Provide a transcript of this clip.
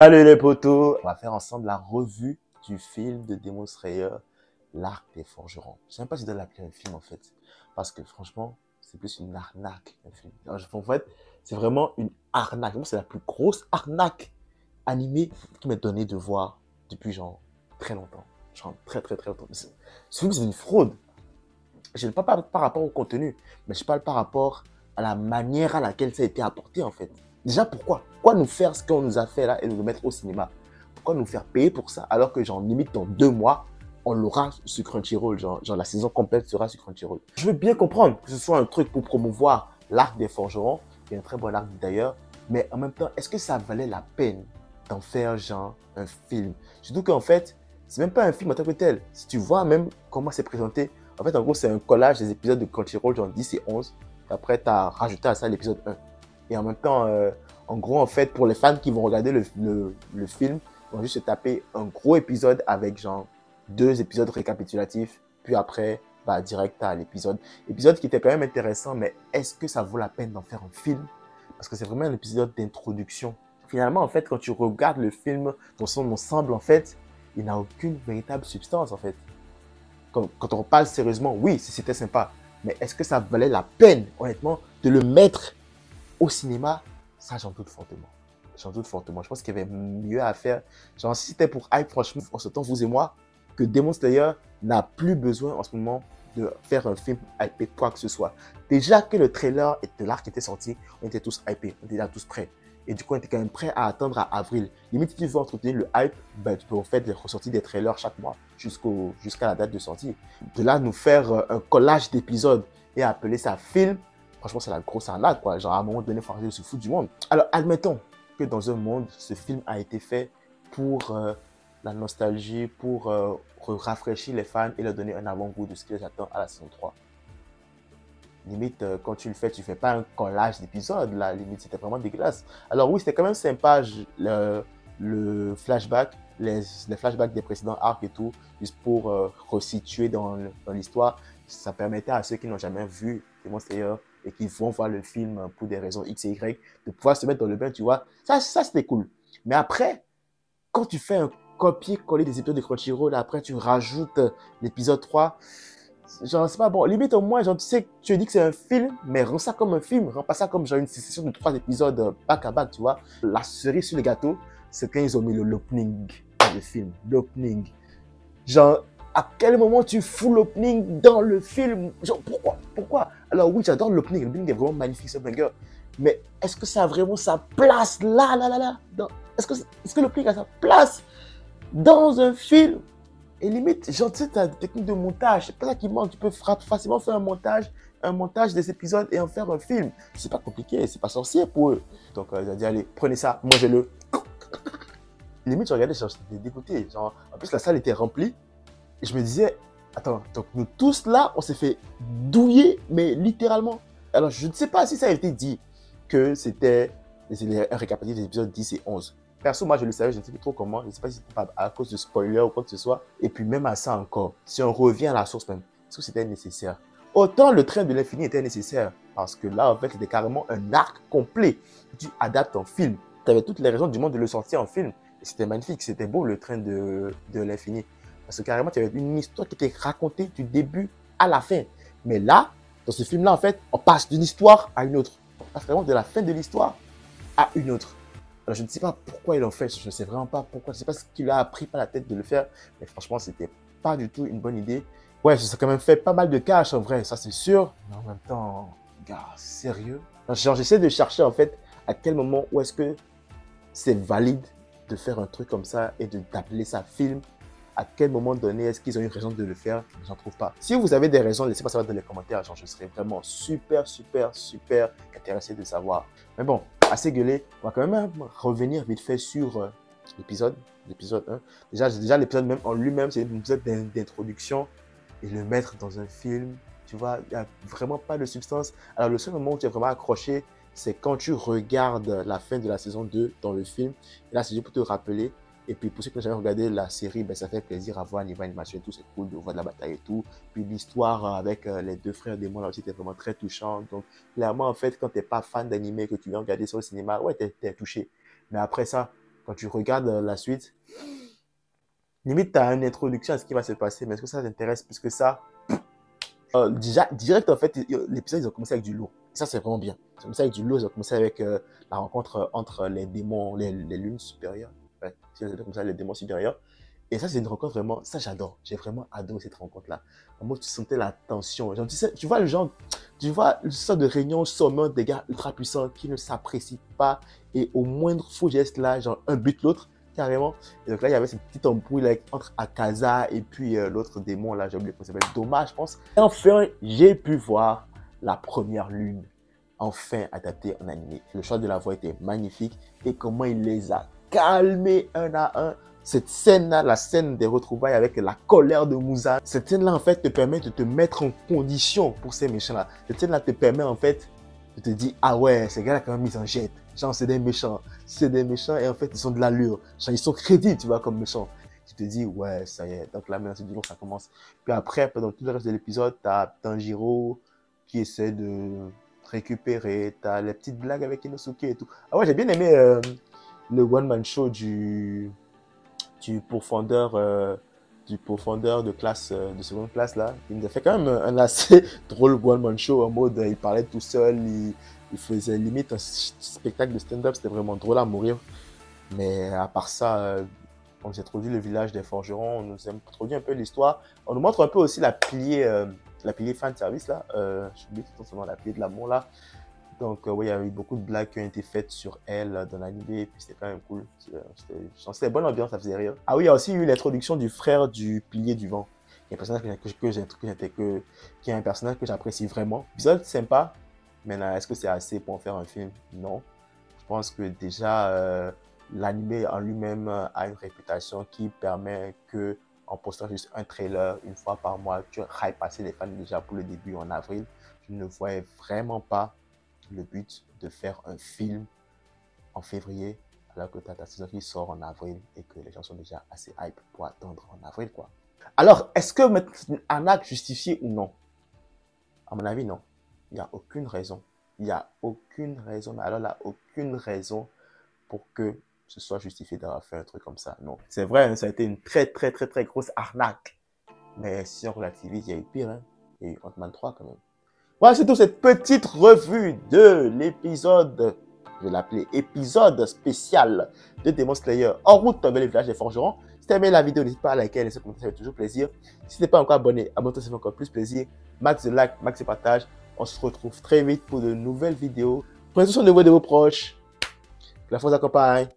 Salut les potos, on va faire ensemble la revue du film de Demon Slayer, l'Arc des Forgerons. Je sais même pas si je dois l'appeler un film en fait, parce que franchement, c'est plus une arnaque un film. En fait, c'est vraiment une arnaque. Moi, c'est la plus grosse arnaque animée qui m'est donnée de voir depuis genre très longtemps. Genre très très très longtemps. Ce film, c'est une fraude. Je ne parle pas par rapport au contenu, mais je parle par rapport à la manière à laquelle ça a été apporté en fait. Déjà, pourquoi? Pourquoi nous faire ce qu'on nous a fait là et nous le mettre au cinéma? Pourquoi nous faire payer pour ça alors que genre limite dans 2 mois, on l'aura sur Crunchyroll, genre la saison complète sera sur Crunchyroll. Je veux bien comprendre que ce soit un truc pour promouvoir l'arc des forgerons, qui est un très bon arc d'ailleurs, mais en même temps, est-ce que ça valait la peine d'en faire genre un film? Surtout qu'en fait, c'est même pas un film en tant que tel. Si tu vois même comment c'est présenté, en fait, en gros, c'est un collage des épisodes de Crunchyroll, genre 10 et 11. Et après, tu as rajouté à ça l'épisode 1. Et en même temps, en gros, en fait, pour les fans qui vont regarder le film, ils vont juste se taper un gros épisode avec genre 2 épisodes récapitulatifs. Puis après, bah, direct à l'épisode. Épisode qui était quand même intéressant, mais est-ce que ça vaut la peine d'en faire un film? Parce que c'est vraiment un épisode d'introduction. Finalement, en fait, quand tu regardes le film dans son ensemble, en fait, il n'a aucune véritable substance, en fait. Quand on parle sérieusement, oui, c'était sympa. Mais est-ce que ça valait la peine, honnêtement, de le mettre au cinéma? Ça, j'en doute fortement. J'en doute fortement. Je pense qu'il y avait mieux à faire. Genre, si c'était pour hype, franchement, en ce temps, vous et moi, que Demon Slayer n'a plus besoin en ce moment de faire un film hypé quoi que ce soit. Déjà que le trailer de l'arc était sorti, on était tous hypés, on était là tous prêts. Et du coup, on était quand même prêts à attendre à avril. Limite, si tu veux entretenir le hype, ben, tu peux en fait ressortir des trailers chaque mois jusqu'à la date de sortie. De là, nous faire un collage d'épisodes et appeler ça film, franchement, c'est la grosse arnaque, quoi. Genre, à un moment donné, il faut arrêter de se foutre du monde. Alors, admettons que dans un monde, ce film a été fait pour la nostalgie, pour rafraîchir les fans et leur donner un avant-goût de ce qui les attend à la saison 3. Limite, quand tu le fais, tu fais pas un collage d'épisodes, là, limite, c'était vraiment dégueulasse. Alors oui, c'était quand même sympa, le flashback, les flashbacks des précédents arcs et tout, juste pour resituer dans l'histoire. Ça permettait à ceux qui n'ont jamais vu Demon Slayer et qui vont voir le film pour des raisons X et Y, de pouvoir se mettre dans le bain, tu vois. Ça c'était cool. Mais après, quand tu fais un copier-coller des épisodes de Crunchyroll, après tu rajoutes l'épisode 3, genre, c'est pas bon. Limite, au moins, genre, tu sais, tu dis que c'est un film, mais rends ça comme un film. Rends pas ça comme genre une session de 3 épisodes back à back, tu vois. La cerise sur le gâteau, c'est quand ils ont mis l'opening dans le film. L'opening. Genre, à quel moment tu fous l'opening dans le film? Genre, pourquoi? Pourquoi? Alors, oui, j'adore l'opening. L'opening est vraiment magnifique, ce banger. Mais est-ce que ça a vraiment sa place là? Est-ce que l'opening a sa place dans un film? Et limite, genre, tu sais, tu as des techniques de montage. C'est pas ça qui manque. Tu peux facilement faire un montage des épisodes et en faire un film. C'est pas compliqué, c'est pas sorcier pour eux. Donc, ils ont dit, allez, prenez ça, mangez-le. Limite, je regardais, j'étais dégoûté. Genre, en plus, la salle était remplie. Et je me disais, attends, donc nous tous là, on s'est fait douiller, mais littéralement. Alors, je ne sais pas si ça a été dit que c'était un récapitulatif des épisodes 10 et 11. Perso, moi, je le savais, je ne sais plus trop comment. Je ne sais pas si c'était à cause de spoiler ou quoi que ce soit. Et puis, même à ça encore, si on revient à la source même, est-ce que c'était nécessaire? Autant le train de l'infini était nécessaire, parce que là, en fait, c'était carrément un arc complet. Tu adaptes en film. Tu avais toutes les raisons du monde de le sortir en film. Et c'était magnifique, c'était beau, le train de l'infini. Parce que carrément, tu avais une histoire qui était racontée du début à la fin. Mais là, dans ce film-là, en fait, on passe d'une histoire à une autre. On passe vraiment de la fin de l'histoire à une autre. Alors, je ne sais pas pourquoi ils l'ont fait, je ne sais vraiment pas pourquoi, je ne sais pas ce qui lui a pris par la tête de le faire, mais franchement, c'était pas du tout une bonne idée. Ouais, ça a quand même fait pas mal de cash en vrai, ça c'est sûr, mais en même temps, gars, sérieux? Genre, j'essaie de chercher en fait à quel moment où est-ce que c'est valide de faire un truc comme ça et d'appeler ça film. À quel moment donné est-ce qu'ils ont une raison de le faire? J'en trouve pas. Si vous avez des raisons, laissez-moi savoir dans les commentaires. Genre, je serais vraiment super intéressé de savoir. Mais bon, assez gueulé. On va quand même revenir vite fait sur l'épisode 1. Déjà l'épisode même en lui-même, c'est un épisode d'introduction. Et le mettre dans un film, tu vois, il n'y a vraiment pas de substance. Alors, le seul moment où tu es vraiment accroché, c'est quand tu regardes la fin de la saison 2 dans le film. Et là, c'est juste pour te rappeler. Et puis, pour ceux qui n'ont jamais regardé la série, ben, ça fait plaisir à voir niveau animation et tout. C'est cool de voir de la bataille et tout. Puis, l'histoire avec les 2 frères démons là aussi était vraiment très touchante. Donc, clairement, en fait, quand tu n'es pas fan d'anime, que tu viens regarder sur le cinéma, ouais, tu es touché. Mais après ça, quand tu regardes la suite, limite, tu as une introduction à ce qui va se passer, mais est-ce que ça t'intéresse plus que ça? Déjà, direct, en fait, l'épisode, ils ont commencé avec du lourd. Et ça, c'est vraiment bien. Ils ont commencé avec du lourd, ils ont commencé avec la rencontre entre les démons, les lunes supérieures. Ouais, ils ont commencé avec les démons supérieurs. Et ça, c'est une rencontre vraiment, ça, j'adore. J'ai vraiment adoré cette rencontre-là. En mode, tu sentais la tension. Genre, tu sais, tu vois le genre, tu vois le sort de réunion sommaire des gars ultra puissants qui ne s'apprécient pas. Et au moindre faux geste là, genre, un but l'autre, carrément. Et donc là, il y avait cette petite embrouille là, entre Akaza et puis l'autre démon là, j'ai oublié comment il s'appelle, Dommage, je pense. Et enfin, j'ai pu voir la première lune, enfin adaptée en animé. Le choix de la voix était magnifique et comment il les a calmés un à un. Cette scène-là, la scène des retrouvailles avec la colère de Muzan, cette scène-là, en fait, te permet de te mettre en condition pour ces méchants-là. Cette scène-là te permet, en fait, de te dire, ah ouais, ces gars-là, quand même, ils en jettent. Genre, c'est des méchants. C'est des méchants et en fait, ils sont de l'allure. Genre, ils sont crédibles, tu vois, comme méchants. Tu te dis, ouais, ça y est. Donc là, maintenant, du long, ça commence. Puis après, pendant tout le reste de l'épisode, t'as Tanjiro qui essaie de récupérer. T'as les petites blagues avec Inosuke et tout. Ah ouais, j'ai bien aimé le one-man show du pourfendeur de classe de seconde classe là. Il nous a fait quand même un assez drôle one-man show en mode il parlait tout seul, il faisait limite un spectacle de stand-up, c'était vraiment drôle à mourir. Mais à part ça, on nous introduit le village des forgerons, on nous introduit un peu l'histoire, on nous montre un peu aussi la pilier fan service là, j'oublie tout simplement la pilier de l'amour là. Donc, oui, il y a eu beaucoup de blagues qui ont été faites sur elle dans l'animé, et puis c'était quand même cool. C'était bonne ambiance, ça faisait rire. Ah oui, il y a aussi eu l'introduction du frère du pilier du vent. Il y a un personnage qui est un personnage que j'apprécie vraiment. Épisode sympa, mais est-ce que c'est assez pour en faire un film? Non. Je pense que déjà, l'animé en lui-même a une réputation qui permet que, en postant juste un trailer une fois par mois, tu hype passer les fans déjà pour le début en avril. Je ne voyais vraiment pas le but de faire un film en février alors que tu as ta saison qui sort en avril et que les gens sont déjà assez hype pour attendre en avril, quoi. Alors, est-ce que c'est un acte justifié ou non? À mon avis, non. Il n'y a aucune raison. Il n'y a aucune raison, mais alors là, aucune raison pour que ce soit justifié d'avoir fait un truc comme ça. Non. C'est vrai, hein, ça a été une très, très, très, très grosse arnaque. Mais si on relativise, il y a eu pire, hein. Il y a eu Ant-Man 3 quand même. Voilà, c'est tout cette petite revue de l'épisode, je vais l'appeler épisode spécial de Demon Slayer en route vers le village des forgerons. Si tu as aimé la vidéo, n'hésite pas à liker, laisser un commentaire, ça fait toujours plaisir. Si tu n'es pas encore abonné, abonne-toi, ça fait encore plus plaisir. Max de like, max de partage. On se retrouve très vite pour de nouvelles vidéos. Prenez soin de vous et de vos proches. Que la force accompagne.